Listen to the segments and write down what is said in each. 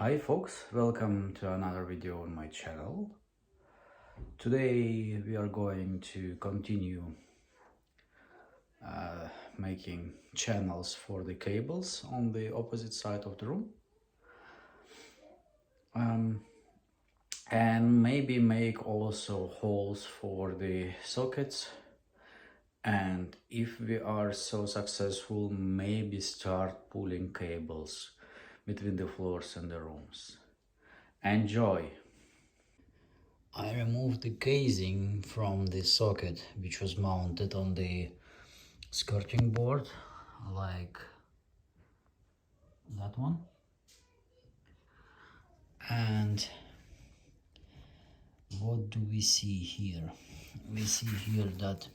Hi folks, welcome to another video on my channel. Today we are going to continue making channels for the cables on the opposite side of the room, and maybe make also holes for the sockets, and if we are so successful, maybe start pulling cables between the floors and the rooms. Enjoy! I removed the casing from the socket which was mounted on the skirting board, like that one. And what do we see here? We see here that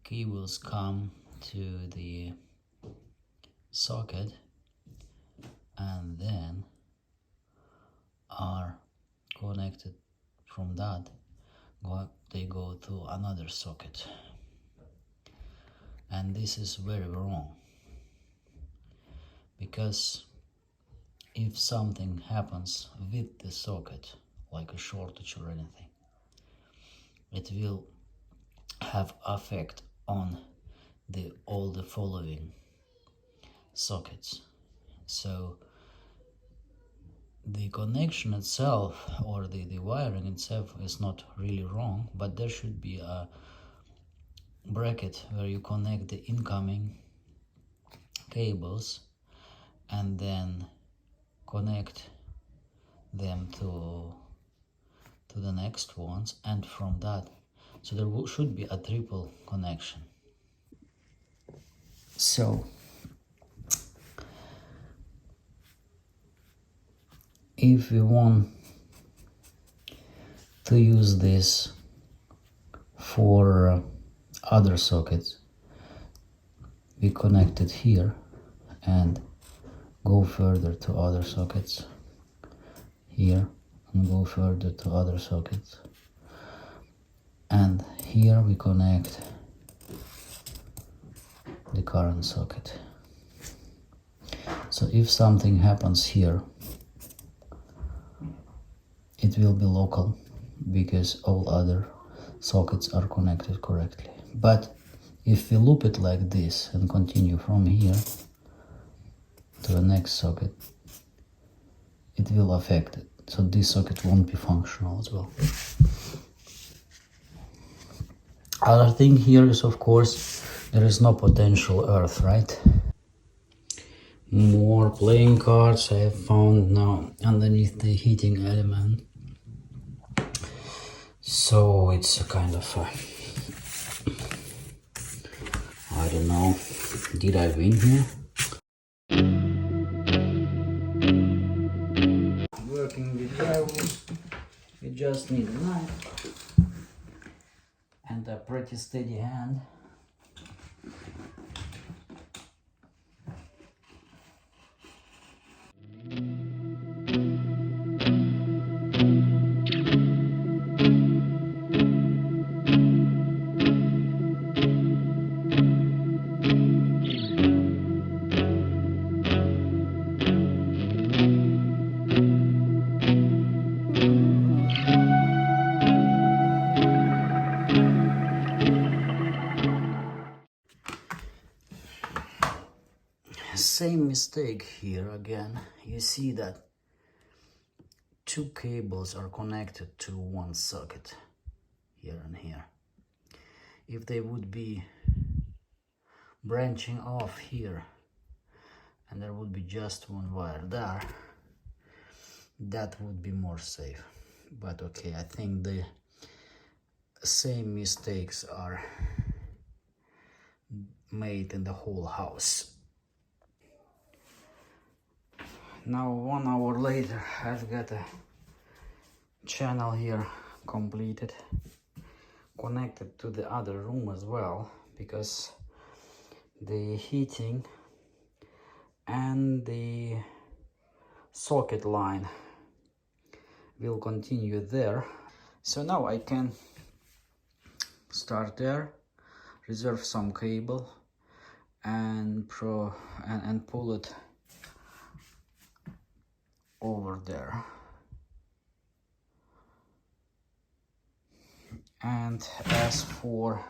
cables come to the socket and then are connected from that. They go to another socket, and this is very wrong, because if something happens with the socket, like a shortage or anything, it will have effect on all the following sockets. So the connection itself, or the wiring itself, is not really wrong, but there should be a bracket where you connect the incoming cables and then connect them to the next ones, and from that, so there should be a triple connection. So if we want to use this for other sockets, we connect it here and go further to other sockets here, and go further to other sockets, and here we connect the current socket. So if something happens here, it will be local because all other sockets are connected correctly. But if we loop it like this and continue from here to the next socket, it will affect it. So this socket won't be functional as well. Other thing here is, of course, there is no potential earth, right? More playing cards I have found now underneath the heating element. So it's a kind of I don't know, did I win here? Working with drywall, you just need a knife and a pretty steady hand. Same mistake here again. You see that two cables are connected to one socket here and here. If they would be branching off here and there would be just one wire there, that would be more safe. But okay, I think the same mistakes are made in the whole house. Now 1 hour later, I've got a channel here completed, connected to the other room as well, because the heating and the socket line will continue there. So now I can start there, reserve some cable and pull it over there. And as for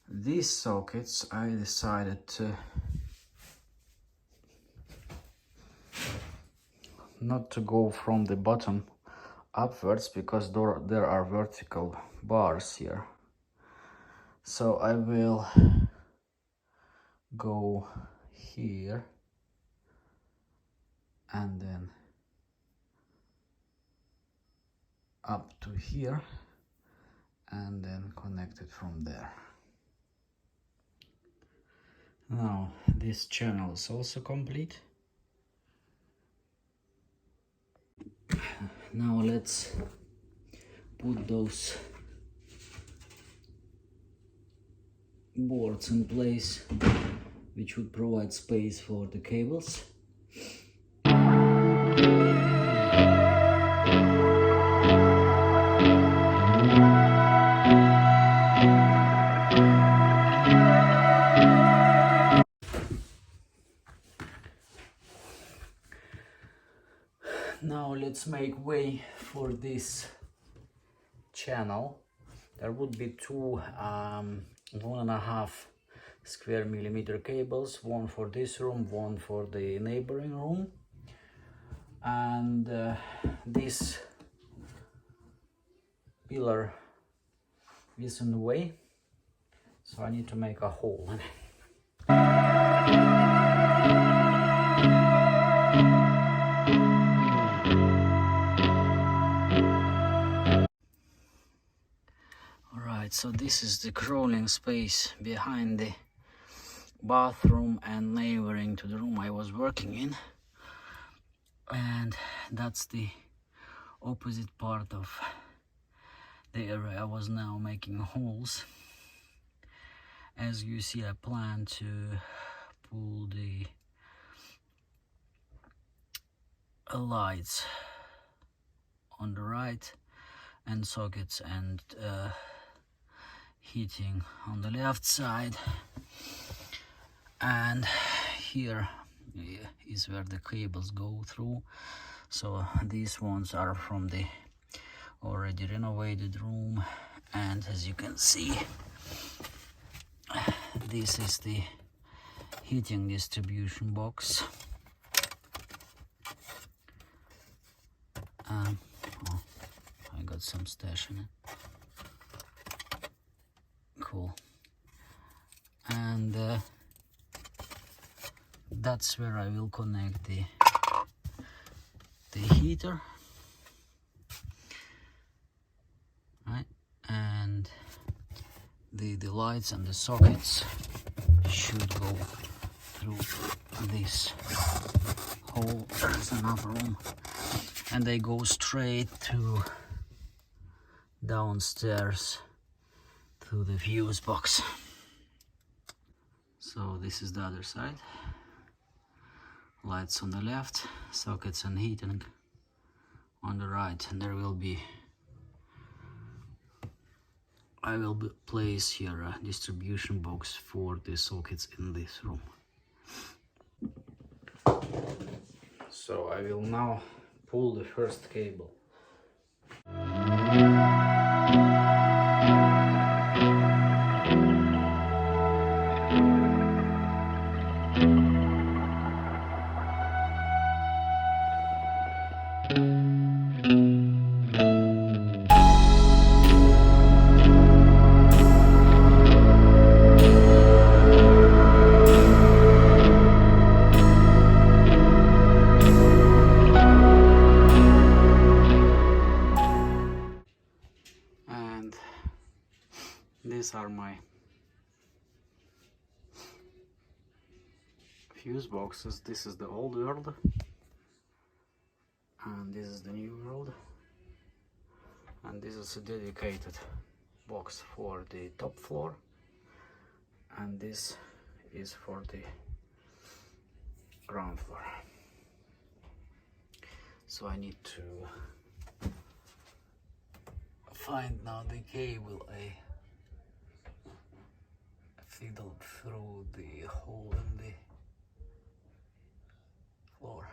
these sockets, I decided to not to go from the bottom upwards because there are vertical bars here. So I will go here and then up to here and then connect it from there. Now this channel is also complete. Now let's put those boards in place, which would provide space for the cables. Now let's make way for this channel. There would be two 1.5 square millimeter cables, one for this room, one for the neighboring room, and this pillar is in the way, so I need to make a hole in it. Alright, so this is the crawling space behind the bathroom and neighboring to the room I was working in, and that's the opposite part of the area I was now making holes. As you see, I plan to pull the lights on the right and sockets and heating on the left side, and here is where the cables go through. So these ones are from the already renovated room, and as you can see, this is the heating distribution box. Oh, I got some stash in it. Cool. And that's where I will connect the heater, right? And the lights and the sockets should go through this hole. There's enough room, and they go straight to downstairs to the fuse box. So this is the other side. Lights on the left, sockets and heating on the right, and I will place here a distribution box for the sockets in this room. So I will now pull the first cable. These are my fuse boxes. This is the old world and this is the new world, and this is a dedicated box for the top floor, and this is for the ground floor. So I need to find now the cable I fiddled through the hole in the floor.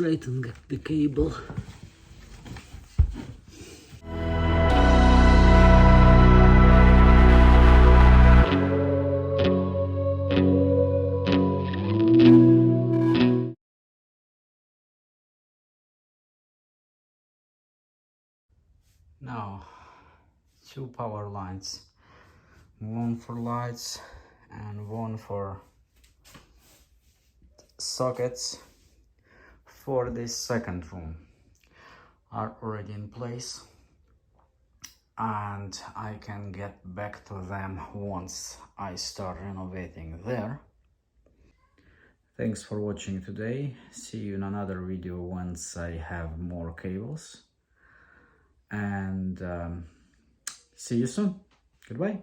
straighten the cable. Now, two power lines, one for lights and one for sockets for this second room are already in place, and I can get back to them once I start renovating there. Thanks for watching today. See you in another video once I have more cables, and see you soon. Goodbye.